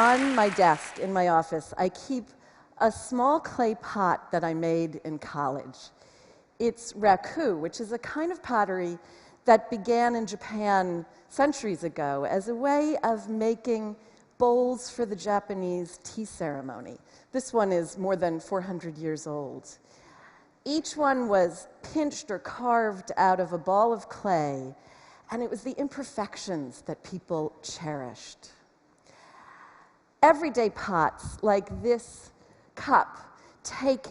on my desk in my office, I keep a small clay pot that I made in college. It's raku, which is a kind of pottery that began in Japan centuries ago as a way of making bowls for the Japanese tea ceremony. This one is more than 400 years old. Each one was pinched or carved out of a ball of clay, and it was the imperfections that people cherished. Everyday pots like this cup take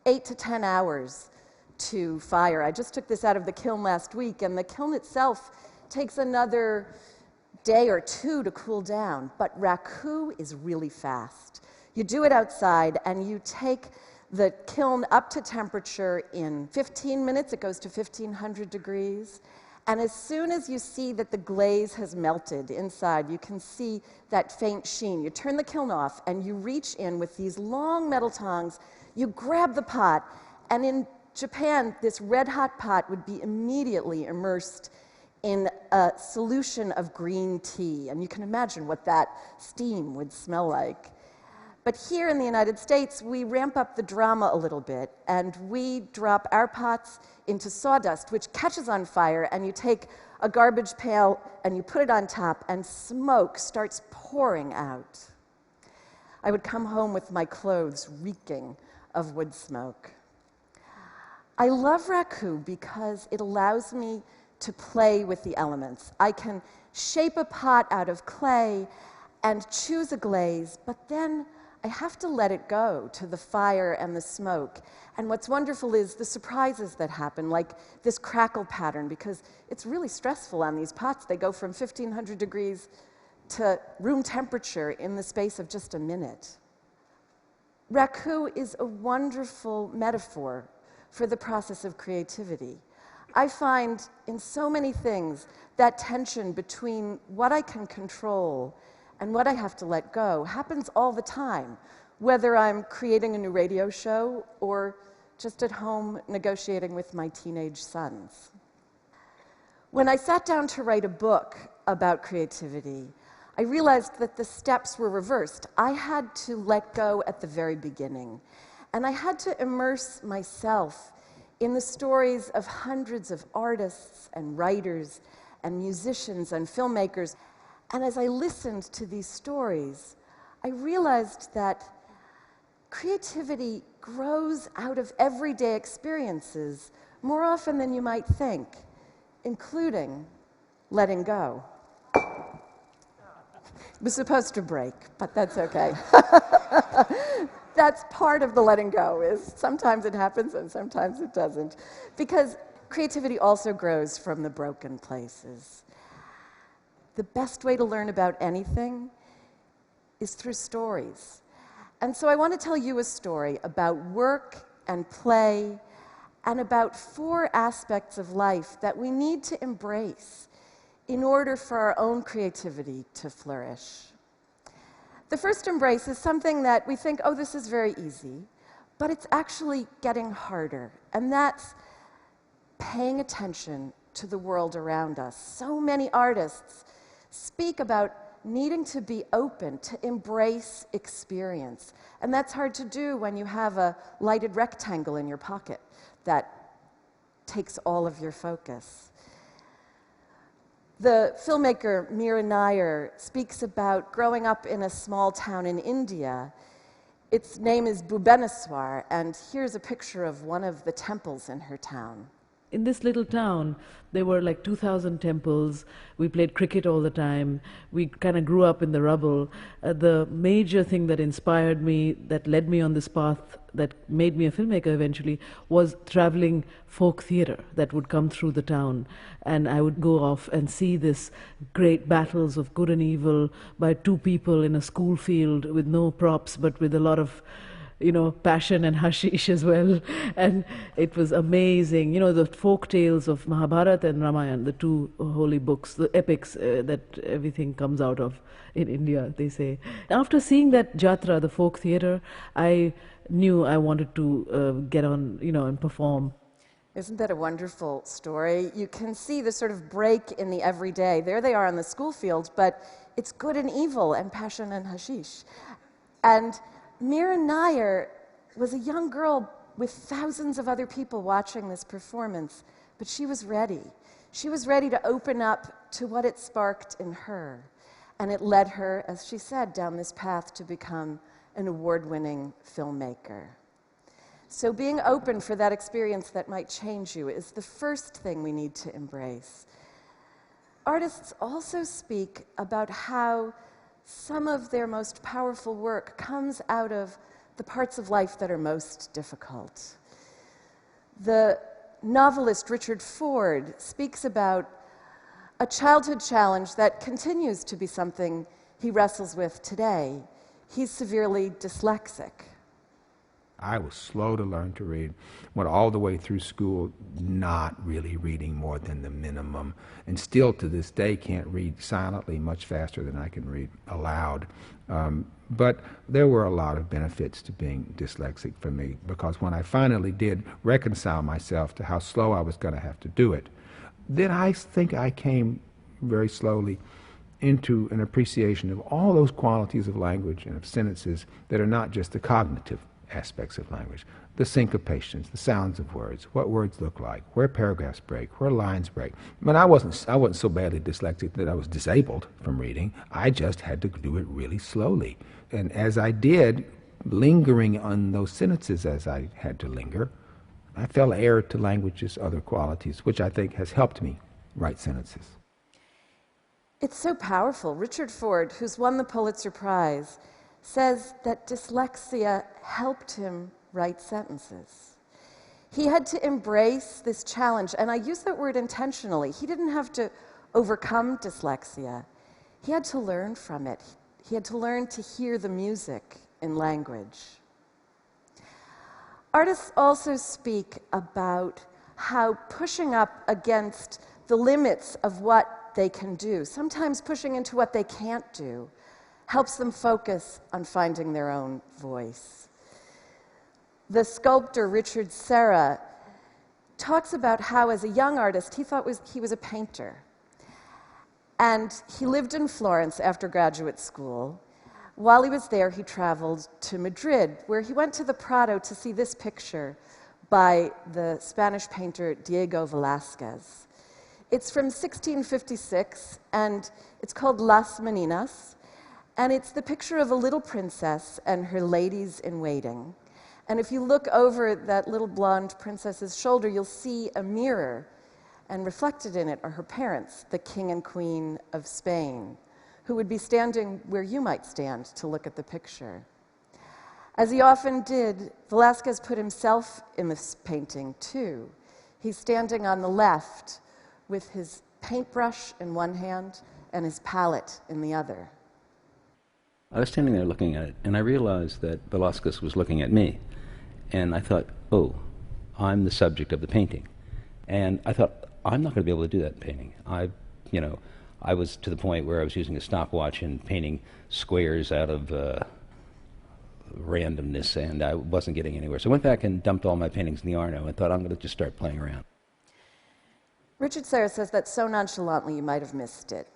8 to 10 hours to fire. I just took this out of the kiln last week, and the kiln itself takes another day or two to cool down. But raku is really fast. You do it outside, and you take the kiln up to temperature in 15 minutes. It goes to 1500 degrees. And as soon as you see that the glaze has melted inside, you can see that faint sheen. You turn the kiln off, and you reach in with these long metal tongs. You grab the pot, and in Japan, this red-hot pot would be immediately immersed in a solution of green tea. And you can imagine what that steam would smell like. But here in the United States, we ramp up the drama a little bit, and we drop our pots into sawdust, which catches on fire, and you take a garbage pail and you put it on top, and smoke starts pouring out. I would come home with my clothes reeking of wood smoke. I love raku because it allows me to play with the elements. I can shape a pot out of clay and choose a glaze, but then I have to let it go to the fire and the smoke. And what's wonderful is the surprises that happen, like this crackle pattern, because it's really stressful on these pots. They go from 1500 degrees to room temperature in the space of just a minute. Raku is a wonderful metaphor for the process of creativity. I find in so many things that tension between what I can control and what I have to let go happens all the time, whether I'm creating a new radio show or just at home negotiating with my teenage sons. When I sat down to write a book about creativity, I realized that the steps were reversed. I had to let go at the very beginning, and I had to immerse myself in the stories of hundreds of artists and writers and musicians and filmmakers. And as I listened to these stories, I realized that creativity grows out of everyday experiences more often than you might think, including letting go. It was supposed to break, but that's okay. That's part of the letting go, is sometimes it happens and sometimes it doesn't. Because creativity also grows from the broken places. The best way to learn about anything is through stories. And so I want to tell you a story about work and play and about 4 aspects of life that we need to embrace in order for our own creativity to flourish. The first embrace is something that we think, oh, this is very easy, but it's actually getting harder, and that's paying attention to the world around us. So many artists speak about needing to be open, to embrace experience. And that's hard to do when you have a lighted rectangle in your pocket that takes all of your focus. The filmmaker Meera Nair speaks about growing up in a small town in India. Its name is Bhubaneswar, and here's a picture of one of the temples in her town. In this little town, there were like 2,000 temples. We played cricket all the time. We kind of grew up in the rubble. The major thing that inspired me, that led me on this path, that made me a filmmaker eventually, was traveling folk theater that would come through the town. And I would go off and see this great battles of good and evil by 2 people in a school field with no props, but with a lot of passion and hashish as well. And it was amazing. The folk tales of Mahabharata and Ramayana, the 2 holy books, the epics that everything comes out of in India, they say. After seeing that jatra, the folk theater, I knew I wanted to get on, and perform. Isn't that a wonderful story? You can see the sort of break in the everyday. There they are on the school field, but it's good and evil and passion and hashish. And Mira Nair was a young girl with thousands of other people watching this performance, but she was ready. She was ready to open up to what it sparked in her. And it led her, as she said, down this path to become an award-winning filmmaker. So being open for that experience that might change you is the first thing we need to embrace. Artists also speak about how some of their most powerful work comes out of the parts of life that are most difficult. The novelist Richard Ford speaks about a childhood challenge that continues to be something he wrestles with today. He's severely dyslexic. I was slow to learn to read, went all the way through school not really reading more than the minimum, and still to this day can't read silently much faster than I can read aloud. But there were a lot of benefits to being dyslexic for me, because when I finally did reconcile myself to how slow I was going to have to do it, then I think I came very slowly into an appreciation of all those qualities of language and of sentences that are not just the cognitive aspects of language, the syncopations, the sounds of words, what words look like, where paragraphs break, where lines break. But I wasn't so badly dyslexic that I was disabled from reading. I just had to do it really slowly. And as I did, lingering on those sentences as I had to linger, I fell heir to language's other qualities, which I think has helped me write sentences. It's so powerful. Richard Ford, who's won the Pulitzer Prize, says that dyslexia helped him write sentences. He had to embrace this challenge, and I use that word intentionally. He didn't have to overcome dyslexia. He had to learn from it. He had to learn to hear the music in language. Artists also speak about how pushing up against the limits of what they can do, sometimes pushing into what they can't do, helps them focus on finding their own voice. The sculptor Richard Serra talks about how, as a young artist, he thought he was a painter. And he lived in Florence after graduate school. While he was there, he traveled to Madrid, where he went to the Prado to see this picture by the Spanish painter Diego Velázquez. It's from 1656, and it's called Las Meninas, and it's the picture of a little princess and her ladies-in-waiting. And if you look over that little blonde princess's shoulder, you'll see a mirror, and reflected in it are her parents, the king and queen of Spain, who would be standing where you might stand to look at the picture. As he often did, Velázquez put himself in this painting, too. He's standing on the left with his paintbrush in one hand and his palette in the other. I was standing there looking at it, and I realized that Velázquez was looking at me. And I thought, oh, I'm the subject of the painting. And I thought, I'm not going to be able to do that painting. I was to the point where I was using a stopwatch and painting squares out of randomness, and I wasn't getting anywhere. So I went back and dumped all my paintings in the Arno and thought, I'm going to just start playing around. Richard Serra says that so nonchalantly you might have missed it.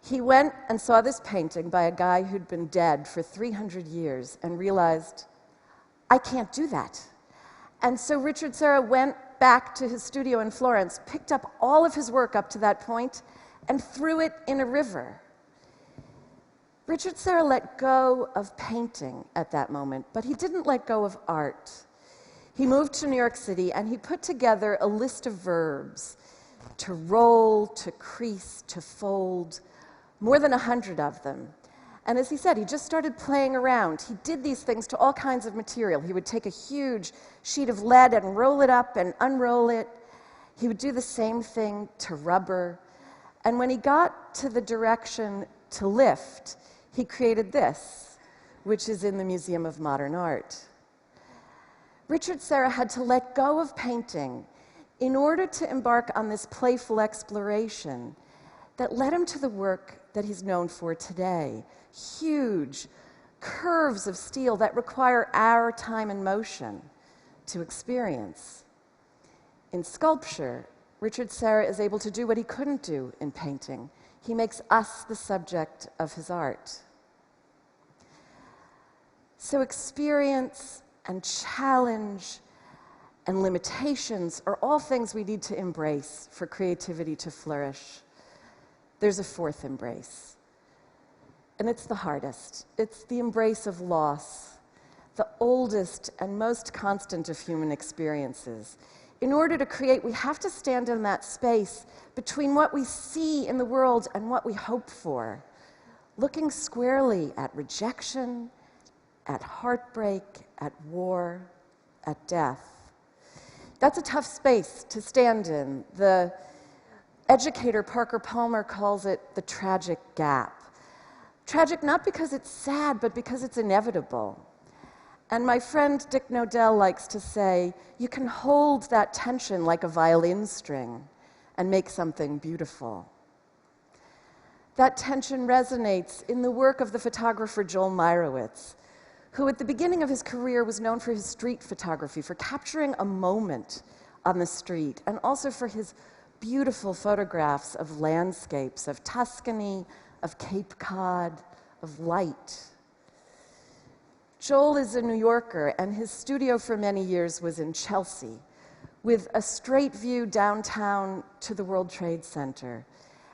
He went and saw this painting by a guy who'd been dead for 300 years and realized, I can't do that. And so Richard Serra went back to his studio in Florence, picked up all of his work up to that point, and threw it in a river. Richard Serra let go of painting at that moment, but he didn't let go of art. He moved to New York City, and he put together a list of verbs: to roll, to crease, to fold, more than 100 of them. And as he said, he just started playing around. He did these things to all kinds of material. He would take a huge sheet of lead and roll it up and unroll it. He would do the same thing to rubber. And when he got to the direction to lift, he created this, which is in the Museum of Modern Art. Richard Serra had to let go of painting in order to embark on this playful exploration that led him to the work that he's known for today. Huge curves of steel that require our time and motion to experience. In sculpture, Richard Serra is able to do what he couldn't do in painting. He makes us the subject of his art. So experience and challenge and limitations are all things we need to embrace for creativity to flourish. There's a fourth embrace, and it's the hardest. It's the embrace of loss, the oldest and most constant of human experiences. In order to create, we have to stand in that space between what we see in the world and what we hope for, looking squarely at rejection, at heartbreak, at war, at death. That's a tough space to stand in. The educator Parker Palmer calls it the tragic gap. Tragic not because it's sad, but because it's inevitable. And my friend Dick Nodell likes to say, you can hold that tension like a violin string and make something beautiful. That tension resonates in the work of the photographer Joel Meyerowitz, who at the beginning of his career was known for his street photography, for capturing a moment on the street, and also for his beautiful photographs of landscapes, of Tuscany, of Cape Cod, of light. Joel is a New Yorker, and his studio for many years was in Chelsea, with a straight view downtown to the World Trade Center.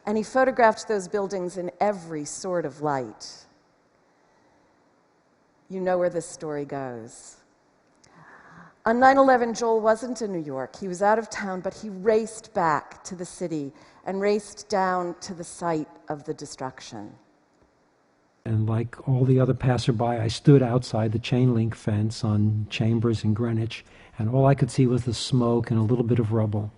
And he photographed those buildings in every sort of light. You know where this story goes. On 9/11, Joel wasn't in New York. He was out of town, but he raced back to the city and raced down to the site of the destruction. And like all the other passerby, I stood outside the chain link fence on Chambers and Greenwich, and all I could see was the smoke and a little bit of rubble.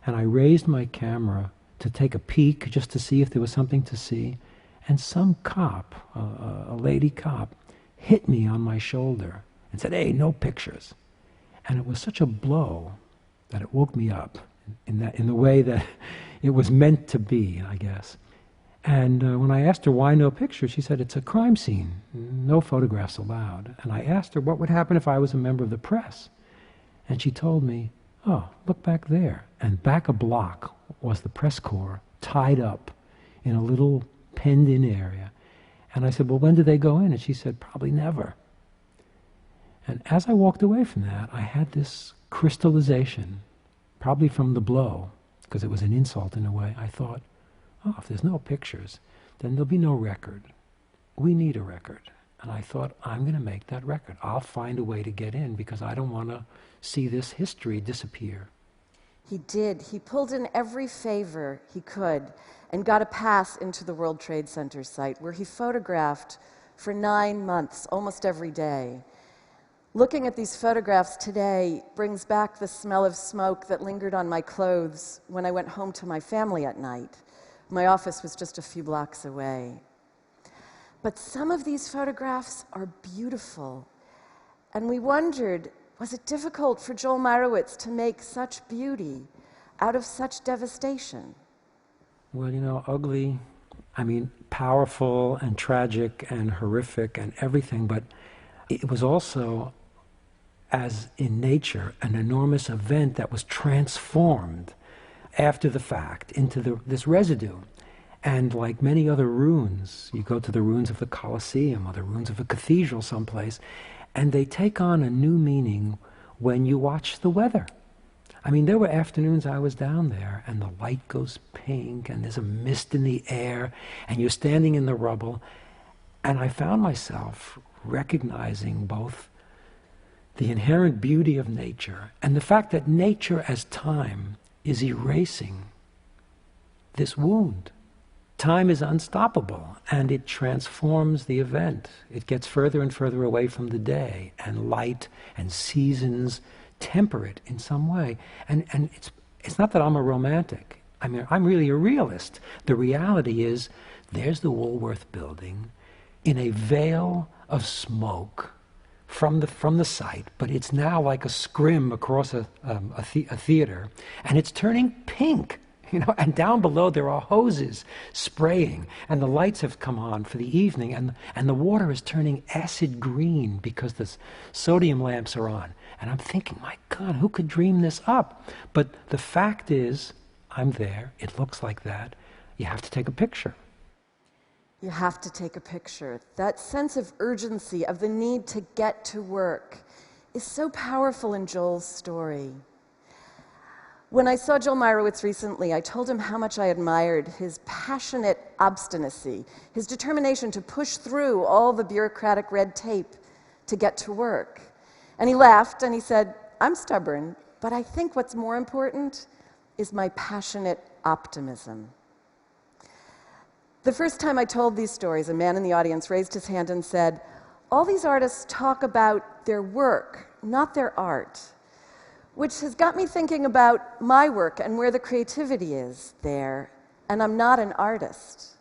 And I raised my camera to take a peek, just to see if there was something to see, and some cop, a lady cop, hit me on my shoulder and said, "Hey, no pictures." And it was such a blow that it woke me up in the way that it was meant to be, I guess. And when I asked her why no pictures, she said, "It's a crime scene, no photographs allowed." And I asked her what would happen if I was a member of the press. And she told me, "Oh, look back there." And back a block was the press corps, tied up in a little penned-in area. And I said, "Well, when did they go in?" And she said, "Probably never." And as I walked away from that, I had this crystallization, probably from the blow, because it was an insult in a way. I thought, oh, if there's no pictures, then there'll be no record. We need a record. And I thought, I'm going to make that record. I'll find a way to get in because I don't want to see this history disappear. He did. He pulled in every favor he could and got a pass into the World Trade Center site, where he photographed for 9 months, almost every day. Looking at these photographs today brings back the smell of smoke that lingered on my clothes when I went home to my family at night. My office was just a few blocks away. But some of these photographs are beautiful. And we wondered, was it difficult for Joel Meyerowitz to make such beauty out of such devastation? Well, you know, ugly, I mean, powerful and tragic and horrific and everything, but it was also, as in nature, an enormous event that was transformed after the fact into this residue. And like many other ruins, you go to the ruins of the Colosseum or the ruins of a cathedral someplace, and they take on a new meaning when you watch the weather. I mean, there were afternoons I was down there, and the light goes pink, and there's a mist in the air, and you're standing in the rubble, and I found myself recognizing both the inherent beauty of nature and the fact that nature as time is erasing this wound. Time is unstoppable, and it transforms the event. It gets further and further away from the day, and light and seasons temper it in some way. And it's not that I'm a romantic. I mean, I'm really a realist. The reality is, there's the Woolworth building in a veil of smoke from the site, but it's now like a scrim across a theater, and it's turning pink. You know, and down below there are hoses spraying, and the lights have come on for the evening, and the water is turning acid green because the sodium lamps are on. And I'm thinking, my God, who could dream this up? But the fact is, I'm there, it looks like that, you have to take a picture. you have to take a picture. That sense of urgency, of the need to get to work, is so powerful in Joel's story. When I saw Joel Meyerowitz recently, I told him how much I admired his passionate obstinacy, his determination to push through all the bureaucratic red tape to get to work. And he laughed and he said, "I'm stubborn, but I think what's more important is my passionate optimism." The first time I told these stories, a man in the audience raised his hand and said, "All these artists talk about their work, not their art," which has got me thinking about my work and where the creativity is there, and I'm not an artist.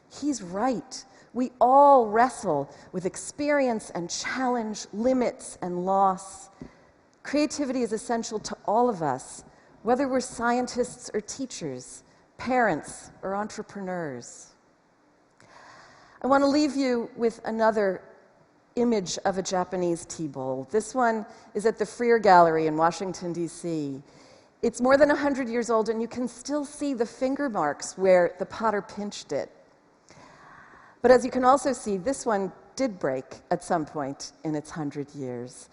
He's right. We all wrestle with experience and challenge, limits and loss. Creativity is essential to all of us, whether we're scientists or teachers, parents or entrepreneurs. I want to leave you with another image of a Japanese tea bowl. This one is at the Freer Gallery in Washington, D.C. It's more than 100 years old, and you can still see the finger marks where the potter pinched it. But as you can also see, this one did break at some point in its 100 years.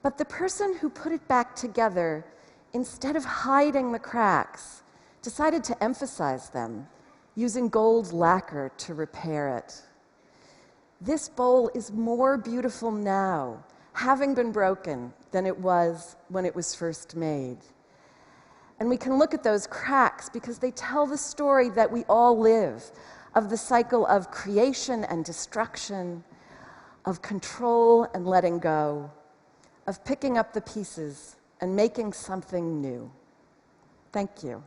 But the person who put it back together, instead of hiding the cracks, decided to emphasize them, using gold lacquer to repair it. This bowl is more beautiful now, having been broken, than it was when it was first made. And we can look at those cracks because they tell the story that we all live, of the cycle of creation and destruction, of control and letting go, of picking up the pieces and making something new. Thank you.